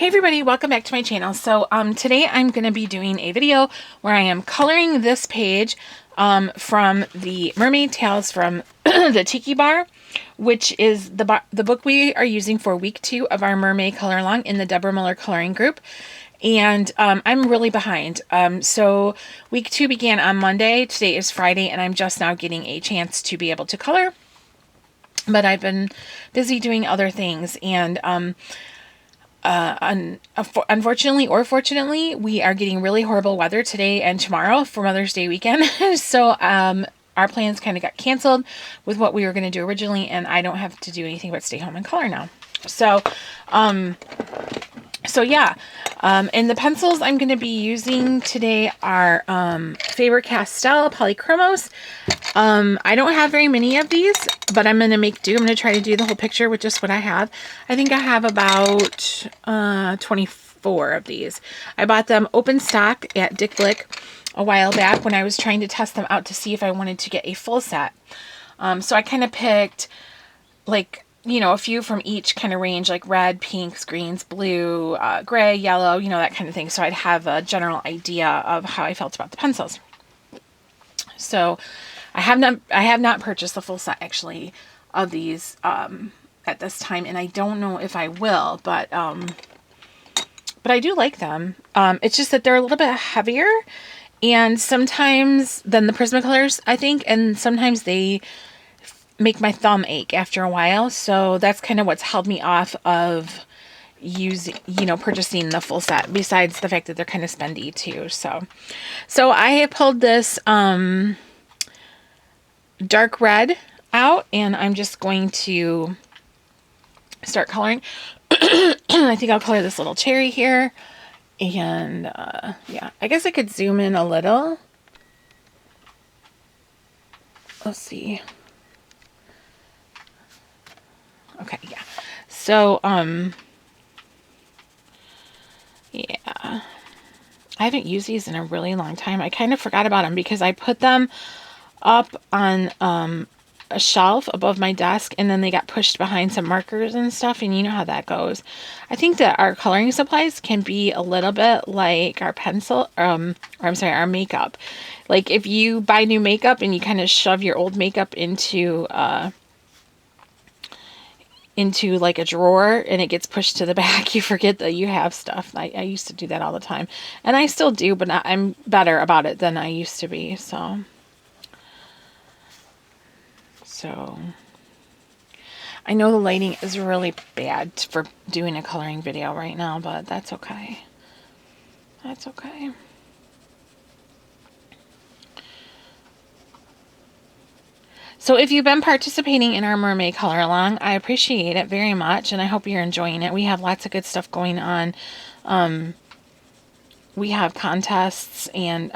Hey everybody, welcome back to my channel. So today I'm going to be doing a video where I am coloring this page from the Mermaid Tales from the Tiki Bar, which is the book we are using for week 2 of our Mermaid color along in the Deborah Muller coloring group. And I'm really behind. So week 2 began on Monday. Today is Friday, and I'm just now getting a chance to be able to color. But I've been busy doing other things, and unfortunately or fortunately, we are getting really horrible weather today and tomorrow for Mother's Day weekend. So our plans kind of got canceled with what we were going to do originally, and I don't have to do anything but stay home and color now. So yeah, and the pencils I'm going to be using today are Faber-Castell Polychromos. I don't have very many of these, but I'm going to make do. I'm going to try to do the whole picture with just what I have. I think I have about 24 of these. I bought them open stock at Dick Blick a while back when I was trying to test them out to see if I wanted to get a full set. So I kind of picked, like, you know, a few from each kind of range, like red, pinks, greens, blue, gray, yellow, you know, that kind of thing. So I'd have a general idea of how I felt about the pencils. So I have not purchased the full set actually of these at this time, and I don't know if I will, but I do like them. It's just that they're a little bit heavier, and sometimes than the Prismacolors, I think, and sometimes they make my thumb ache after a while. So that's kind of what's held me off of purchasing the full set, besides the fact that they're kind of spendy too. So I have pulled this dark red out, and I'm just going to start coloring. I think I'll color this little cherry here, and yeah, I guess I could zoom in a little. Let's see. Okay, yeah. So yeah, I haven't used these in a really long time. I kind of forgot about them because I put them up on a shelf above my desk, and then they got pushed behind some markers and stuff, and you know how that goes. I think that our coloring supplies can be a little bit like our pencil, our makeup. Like if you buy new makeup and you kind of shove your old makeup into like a drawer and it gets pushed to the back, you forget that you have stuff. I used to do that all the time, and I still do, but I'm better about it than I used to be. So I know the lighting is really bad for doing a coloring video right now, but that's okay. That's okay. So if you've been participating in our Mermaid color along, I appreciate it very much, and I hope you're enjoying it. We have lots of good stuff going on. We have contests, and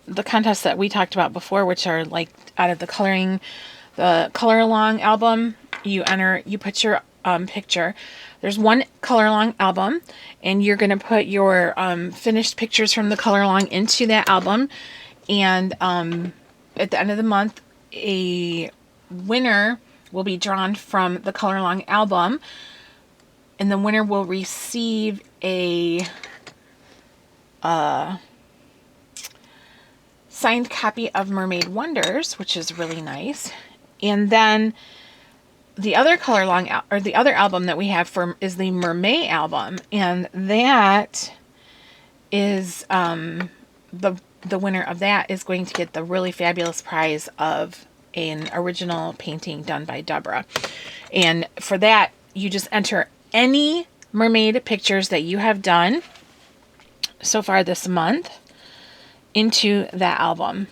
the contests that we talked about before, which are like out of the color along album, you put your picture. There's one color along album, and you're going to put your finished pictures from the color along into that album, and at the end of the month, a winner will be drawn from the color along album, and the winner will receive a signed copy of Mermaid Wonders, which is really nice. And then the other color along or the other album that we have is the MerMay album, and that is the winner of that is going to get the really fabulous prize of an original painting done by Deborah. And for that, you just enter any mermaid pictures that you have done so far this month into that album.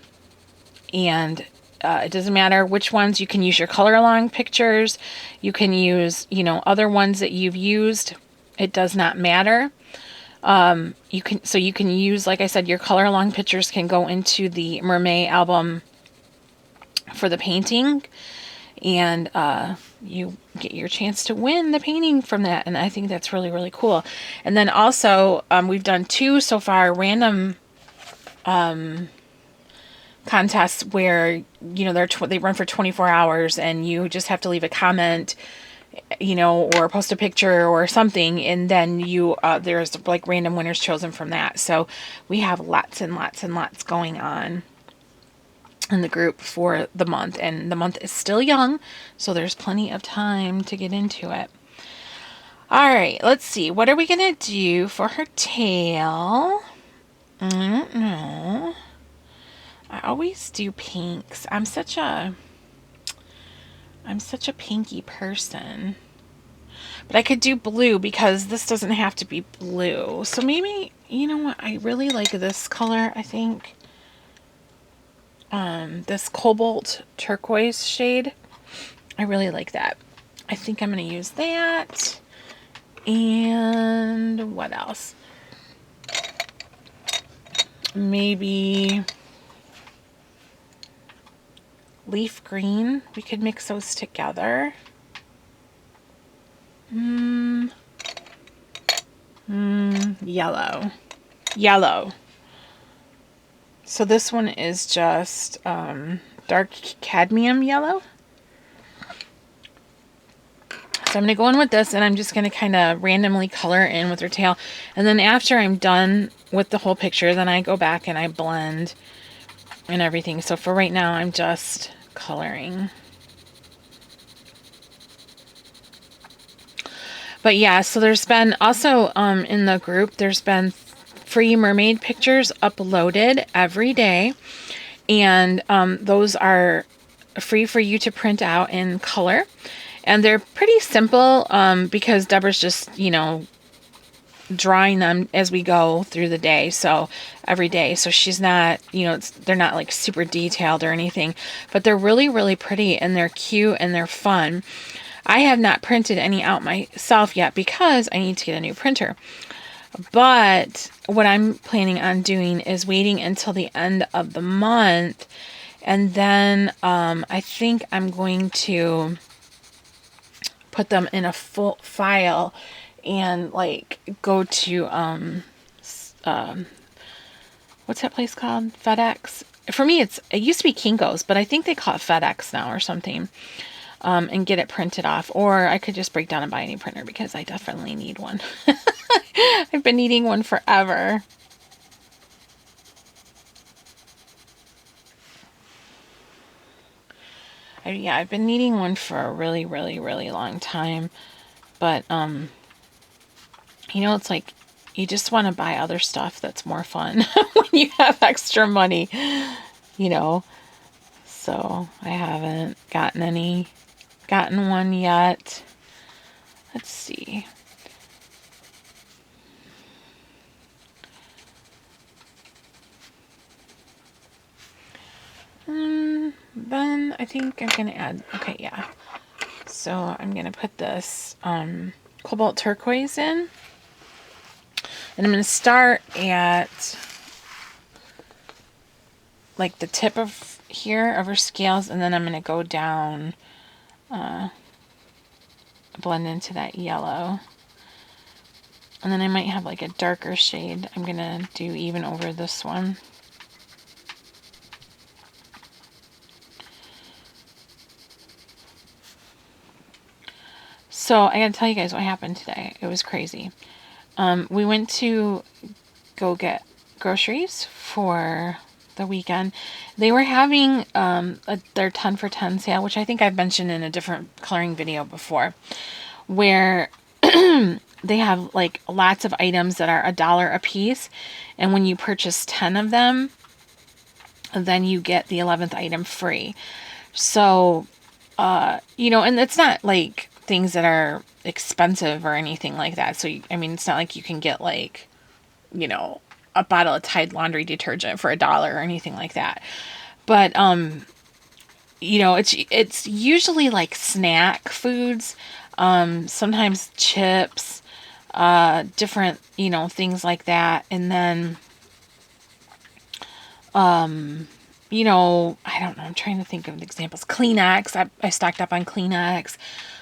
And it doesn't matter which ones. You can use your color along pictures. You can use, other ones that you've used. It does not matter. You can use, like I said, your color along pictures can go into the MerMay album for the painting, and you get your chance to win the painting from that. And I think that's really, really cool. And then also, we've done 2 so far random contests where, they run for 24 hours, and you just have to leave a comment you know, or post a picture or something, and then you there's like random winners chosen from that. So we have lots and lots and lots going on in the group for the month, and the month is still young, so there's plenty of time to get into it. All right, let's see. What are we gonna do for her tail? I don't know. I always do pinks. I'm such a pinky person. But I could do blue because this doesn't have to be blue. So maybe, you know what? I really like this color, I think. This cobalt turquoise shade. I really like that. I think I'm going to use that. And what else? Maybe leaf green. We could mix those together. Yellow. So this one is just dark cadmium yellow. So I'm going to go in with this, and I'm just going to kind of randomly color in with her tail. And then after I'm done with the whole picture, then I go back and I blend and everything. So for right now, I'm just coloring. But yeah, so there's been also in the group, there's been free mermaid pictures uploaded every day. And those are free for you to print out in color. And they're pretty simple because Deborah's just, you know, drawing them as we go through the day. So every day. So she's not, you know, they're not like super detailed or anything. But they're really, really pretty, and they're cute and they're fun. I have not printed any out myself yet because I need to get a new printer. But what I'm planning on doing is waiting until the end of the month. And then I think I'm going to put them in a full file and like go to, what's that place called? FedEx. For me, it used to be Kinko's, but I think they call it FedEx now or something. And get it printed off. Or I could just break down and buy a new printer because I definitely need one. I've been needing one forever. I've been needing one for a really, really, really long time. But, you know, it's like you just want to buy other stuff that's more fun when you have extra money, you know. So I haven't gotten one yet. Let's see. Then I think I'm going to add, okay, yeah. So I'm going to put this cobalt turquoise in. And I'm going to start at like the tip of here of her scales, and then I'm going to go down, blend into that yellow. And then I might have like a darker shade I'm going to do even over this one. So I gotta tell you guys what happened today. It was crazy. We went to go get groceries for the weekend. They were having their 10 for 10 sale, which I think I've mentioned in a different coloring video before, where they have like lots of items that are $1 a piece, and when you purchase 10 of them, then you get the 11th item free. So, you know, and it's not like things that are expensive or anything like that. So, I mean, it's not like you can get like, you know, a bottle of Tide laundry detergent for $1 or anything like that. But, you know, it's usually like snack foods, sometimes chips, different, you know, things like that. And then, you know, I don't know, I'm trying to think of examples. Kleenex, I stocked up on Kleenex.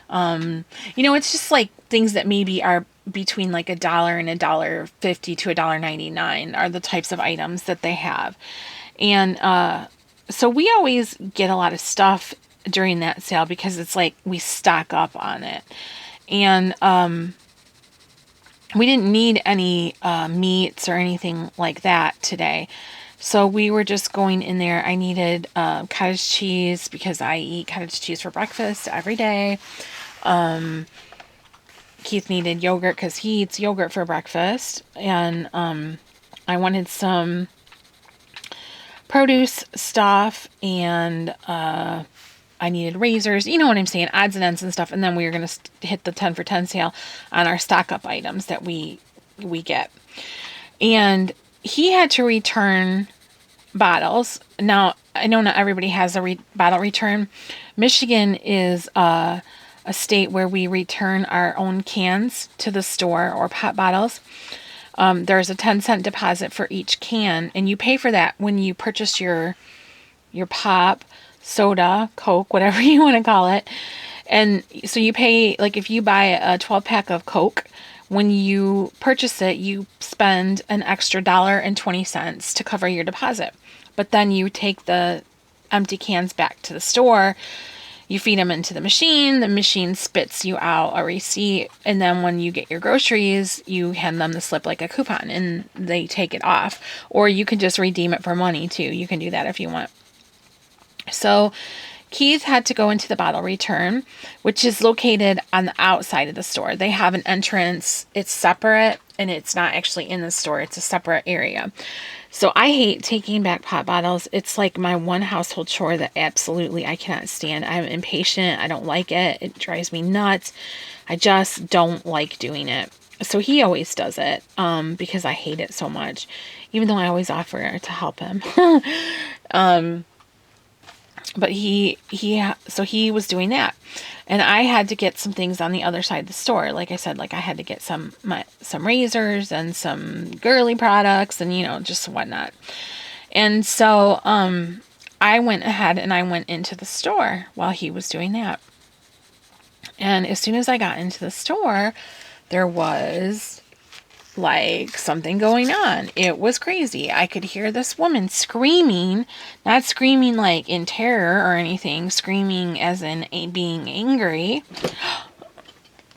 You know, it's just like things that maybe are between like $1 and $1.50 to $1.99 are the types of items that they have. And, so we always get a lot of stuff during that sale because it's like we stock up on it. And we didn't need any meats or anything like that today. So we were just going in there. I needed cottage cheese because I eat cottage cheese for breakfast every day. Keith needed yogurt because he eats yogurt for breakfast. And I wanted some produce stuff, and I needed razors. You know what I'm saying? Odds and ends and stuff. And then we were going to hit the 10 for 10 sale on our stock up items that we get. And he had to return bottles. Now, I know not everybody has a bottle return. Michigan is a state where we return our own cans to the store, or pop bottles. There's a 10-cent deposit for each can, and you pay for that when you purchase your pop, soda, Coke, whatever you want to call it. And so you pay, like if you buy a 12-pack of Coke, when you purchase it, you spend an extra $1.20 to cover your deposit. But then you take the empty cans back to the store, you feed them into the machine spits you out a receipt, and then when you get your groceries, you hand them the slip like a coupon, and they take it off. Or you can just redeem it for money too. You can do that if you want. So Keith had to go into the bottle return, which is located on the outside of the store. They have an entrance. It's separate, and it's not actually in the store. It's a separate area. So I hate taking back pop bottles. It's like my one household chore that absolutely I cannot stand. I'm impatient. I don't like it. It drives me nuts. I just don't like doing it. So he always does it because I hate it so much, even though I always offer to help him. But he was doing that, and I had to get some things on the other side of the store. Like I said, like I had to get some razors and some girly products, and just whatnot. And so I went ahead and I went into the store while he was doing that. And as soon as I got into the store, there was like something going on. It was crazy. I could hear this woman screaming, not screaming like in terror or anything, screaming as in being angry.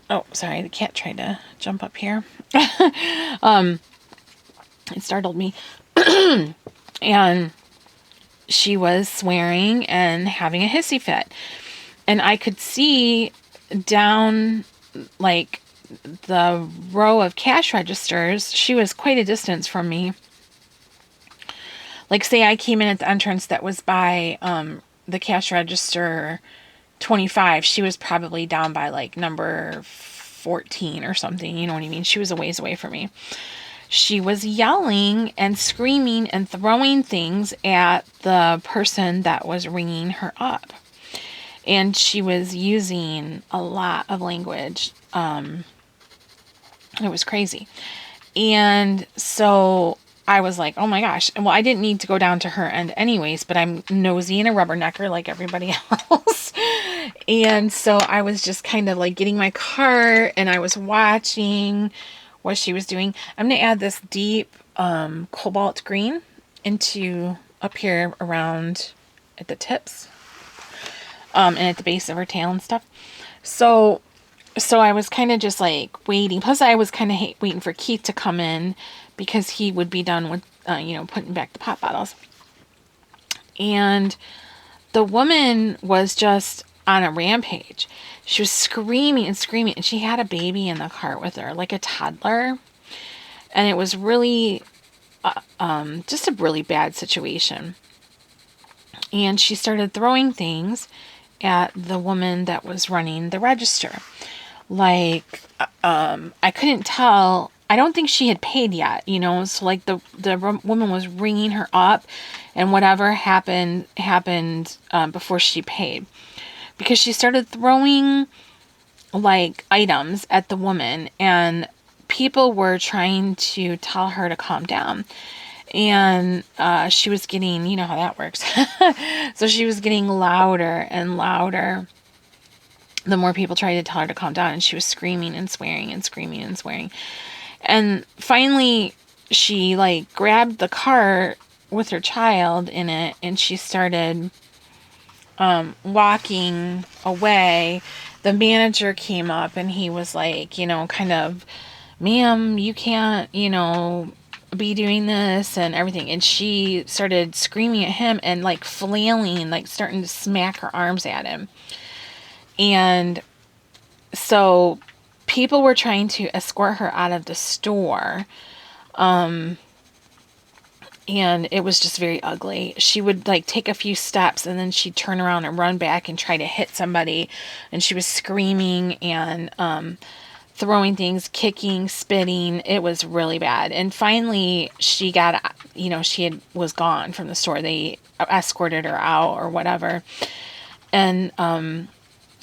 Oh, sorry, the cat tried to jump up here. It startled me. And she was swearing and having a hissy fit. And I could see down like the row of cash registers. She was quite a distance from me. Like, say I came in at the entrance that was by the cash register 25. She was probably down by like number 14 or something. You know what I mean? She was a ways away from me. She was yelling and screaming and throwing things at the person that was ringing her up. And she was using a lot of language. It was crazy. And so I was like, oh my gosh. And well, I didn't need to go down to her end anyways, but I'm nosy and a rubbernecker like everybody else. And so I was just kind of like getting my cart, and I was watching what she was doing. I'm going to add this deep cobalt green into up here around at the tips and at the base of her tail and stuff. So I was kind of just like waiting. Plus I was kind of waiting for Keith to come in because he would be done with, putting back the pop bottles. And the woman was just on a rampage. She was screaming and screaming, and she had a baby in the cart with her, like a toddler. And it was really, just a really bad situation. And she started throwing things at the woman that was running the register. Like, I couldn't tell. I don't think she had paid yet, so like the woman was ringing her up, and whatever happened before she paid, because she started throwing like items at the woman, and people were trying to tell her to calm down. And she was getting, you know how that works. So she was getting louder and louder the more people tried to tell her to calm down, and she was screaming and swearing and screaming and swearing. And finally, she like grabbed the cart with her child in it, and she started walking away, the manager came up and he was like, kind of, ma'am, you can't, be doing this and everything. And she started screaming at him and like flailing, like starting to smack her arms at him. And so people were trying to escort her out of the store. And it was just very ugly. She would like take a few steps and then she'd turn around and run back and try to hit somebody. And she was screaming and throwing things, kicking, spitting. It was really bad. And finally she got, was gone from the store. They escorted her out or whatever. And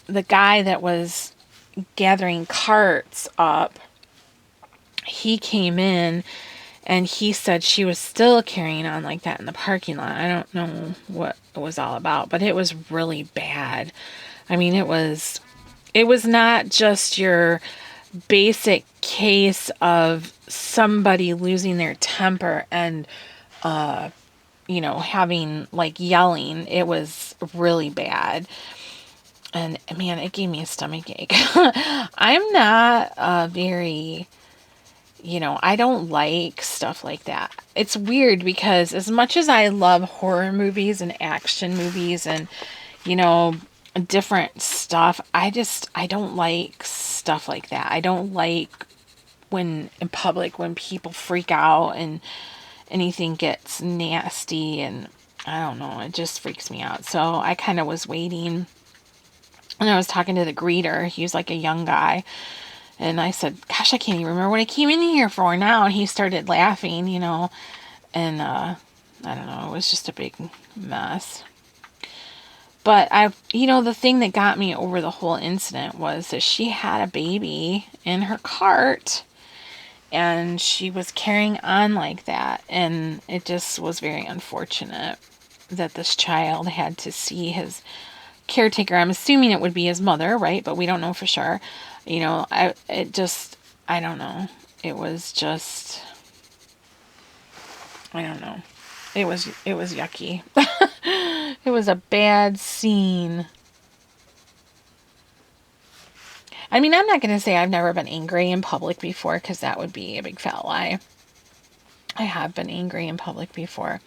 the guy that was gathering carts up, he came in and he said she was still carrying on like that in the parking lot. I don't know what it was all about, but it was really bad. I mean, it was not just your basic case of somebody losing their temper and, having like yelling. It was really bad. And man, it gave me a stomach ache. I'm not very... I don't like stuff like that. It's weird because as much as I love horror movies and action movies and, different stuff, I don't like stuff like that. I don't like when in public, when people freak out and anything gets nasty and I don't know, it just freaks me out. So I kind of was waiting and I was talking to the greeter. He was like a young guy. And I said, gosh, I can't even remember what I came in here for now. And he started laughing, and I don't know, it was just a big mess. But the thing that got me over the whole incident was that she had a baby in her cart and she was carrying on like that. And it just was very unfortunate that this child had to see his caretaker. I'm assuming it would be his mother, right? But we don't know for sure. I don't know. It was just, I don't know. It was yucky. It was a bad scene. I mean, I'm not going to say I've never been angry in public before, because that would be a big fat lie. I have been angry in public before,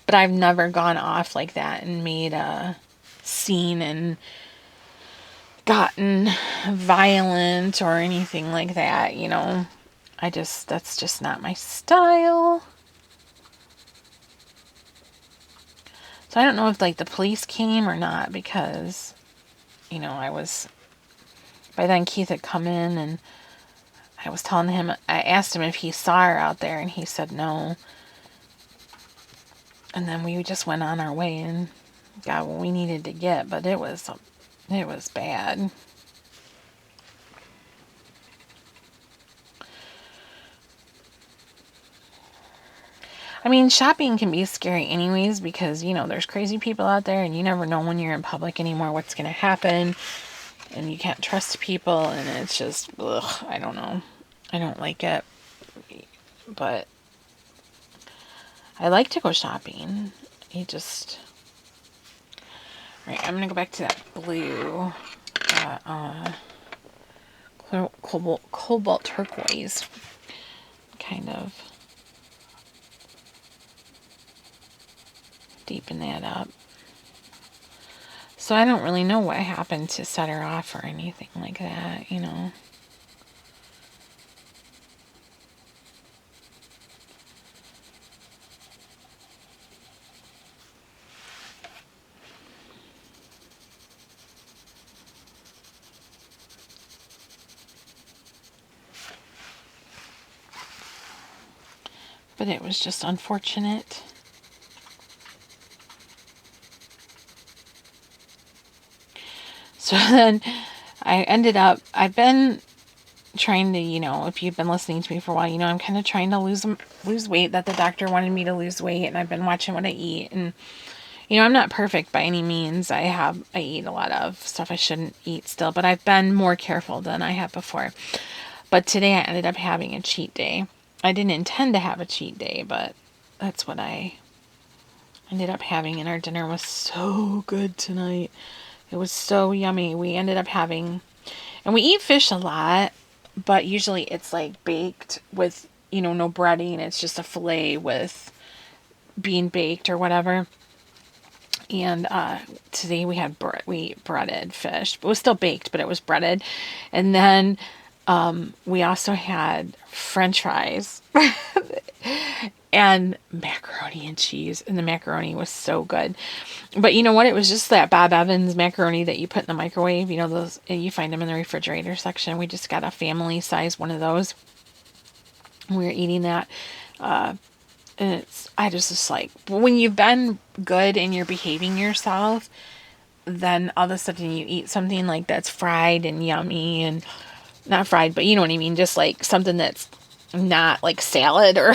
but I've never gone off like that and made a scene and gotten violent or anything like that, that's just not my style. So I don't know if like the police came or not, because by then Keith had come in and I was telling him, I asked him if he saw her out there and he said no. And then we just went on our way and got what we needed to get, but it was bad. I mean, shopping can be scary anyways, because, there's crazy people out there and you never know when you're in public anymore what's going to happen. And you can't trust people and it's just, ugh, I don't know. I don't like it. But I like to go shopping. Right, I'm going to go back to that blue, cobalt turquoise, kind of deepen that up. So I don't really know what happened to set her off or anything like that, But it was just unfortunate. So then I've been trying to, if you've been listening to me for a while, I'm kind of trying to lose weight, that the doctor wanted me to lose weight, and I've been watching what I eat. And, I'm not perfect by any means. I eat a lot of stuff I shouldn't eat still, but I've been more careful than I have before. But today I ended up having a cheat day. I didn't intend to have a cheat day, but that's what I ended up having, and our dinner was so good tonight. It was so yummy. We ended up having, and we eat fish a lot, but usually it's like baked with, no breading. It's just a fillet with being baked or whatever. And today we had breaded fish. It was still baked, but it was breaded. And then we also had French fries and macaroni and cheese. And the macaroni was so good. But you know what? It was just that Bob Evans macaroni that you put in the microwave. Those, you find them in the refrigerator section. We just got a family size one of those. We were eating that. And I just like, when you've been good and you're behaving yourself, then all of a sudden you eat something like that's fried and yummy, and not fried, but you know what I mean? Just like something that's not like salad or,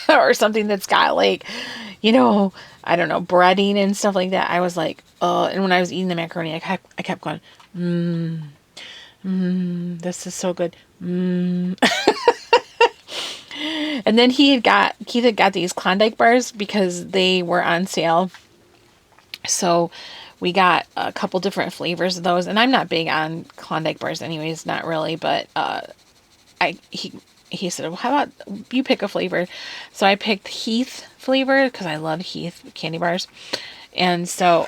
or something that's got like, I don't know, breading and stuff like that. I was like, oh, and when I was eating the macaroni, I kept going, this is so good. And then Keith had got these Klondike bars because they were on sale. So we got a couple different flavors of those. And I'm not big on Klondike bars anyways, not really. But he said, well, how about you pick a flavor? So I picked Heath flavor because I love Heath candy bars. And so,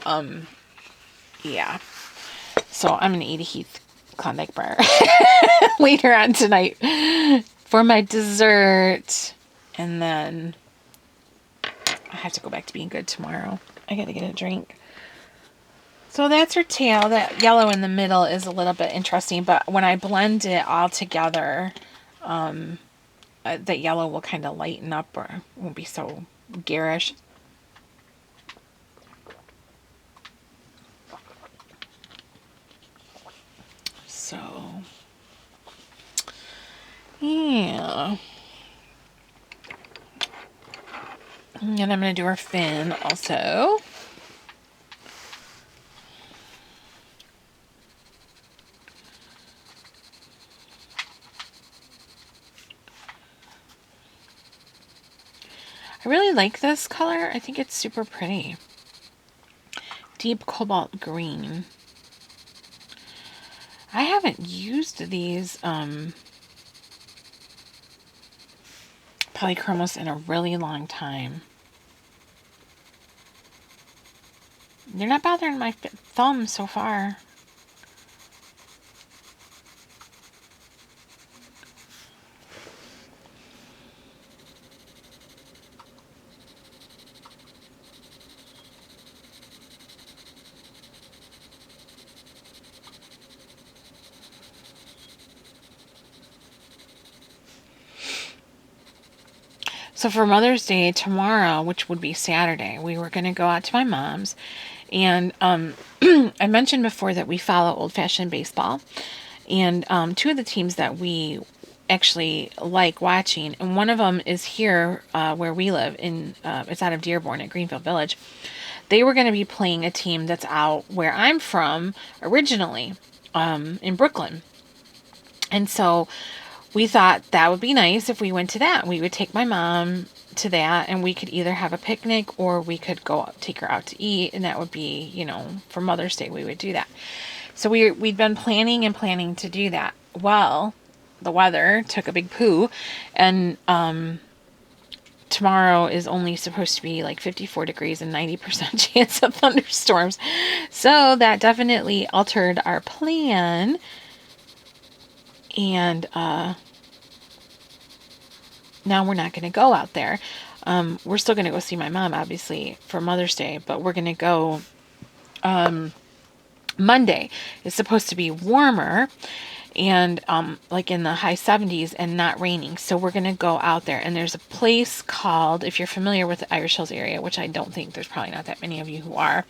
yeah. So I'm going to eat a Heath Klondike bar later on tonight for my dessert. And then I have to go back to being good tomorrow. I got to get a drink. So that's her tail. That yellow in the middle is a little bit interesting, but when I blend it all together, that yellow will kind of lighten up, or won't be so garish. So, yeah. And I'm going to do her fin also. I really like this color. I think it's super pretty. Deep cobalt green. I haven't used these polychromos in a really long time. They're not bothering my thumb so far. So for Mother's Day tomorrow, which would be Saturday, we were going to go out to my mom's. And I mentioned before that we follow Old Fashioned Baseball. And two of the teams that we actually like watching, and one of them is here where we live. It's out of Dearborn at Greenfield Village. They were going to be playing a team that's out where I'm from originally, in Brooklyn. And so we thought that would be nice if we went to that. We would take my mom to that, and we could either have a picnic or we could go take her out to eat, and that would be, for Mother's Day we would do that. So we'd been planning to do that. Well, the weather took a big poo, and tomorrow is only supposed to be like 54 degrees and 90% chance of thunderstorms. So that definitely altered our plan. And now we're not going to go out there. We're still going to go see my mom, obviously, for Mother's Day, but we're going to go Monday. It's supposed to be warmer and like in the high 70s and not raining. So we're going to go out there. And there's a place called, if you're familiar with the Irish Hills area, which I don't think there's probably not that many of you who are,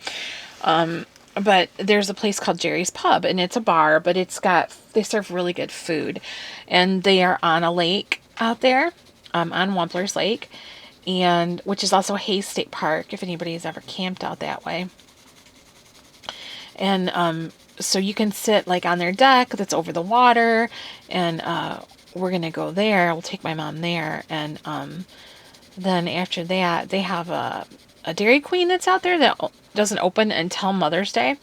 but there's a place called Jerry's Pub, and it's a bar, but they serve really good food, and they are on a lake out there, on Wampler's Lake, and which is also Hayes State Park, if anybody's ever camped out that way. And so you can sit like on their deck that's over the water, and we're gonna go there. We'll take my mom there, and then after that, they have a a Dairy Queen that's out there that doesn't open until Mother's Day.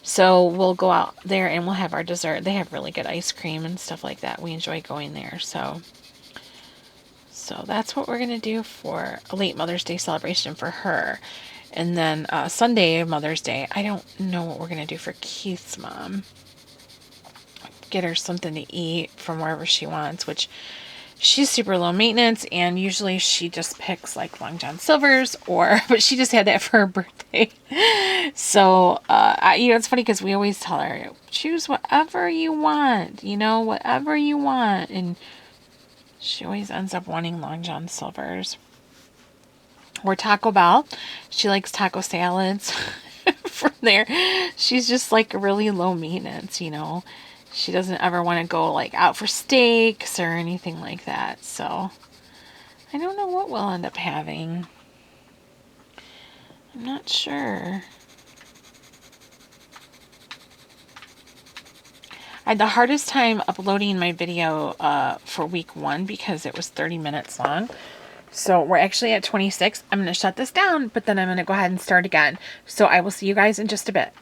So we'll go out there and we'll have our dessert. They have really good ice cream and stuff like that. We enjoy going there. So that's what we're going to do for a late Mother's Day celebration for her. And then Sunday, Mother's Day, I don't know what we're going to do for Keith's mom. Get her something to eat from wherever she wants, which she's super low maintenance, and usually she just picks like Long John Silver's, but she just had that for her birthday. So, it's funny because we always tell her, choose whatever you want, whatever you want. And she always ends up wanting Long John Silver's. Or Taco Bell. She likes taco salads. From there, she's just like really low maintenance, She doesn't ever want to go like out for steaks or anything like that. So I don't know what we'll end up having. I'm not sure. I had the hardest time uploading my video for week 1 because it was 30 minutes long. So we're actually at 26. I'm going to shut this down, but then I'm going to go ahead and start again. So I will see you guys in just a bit.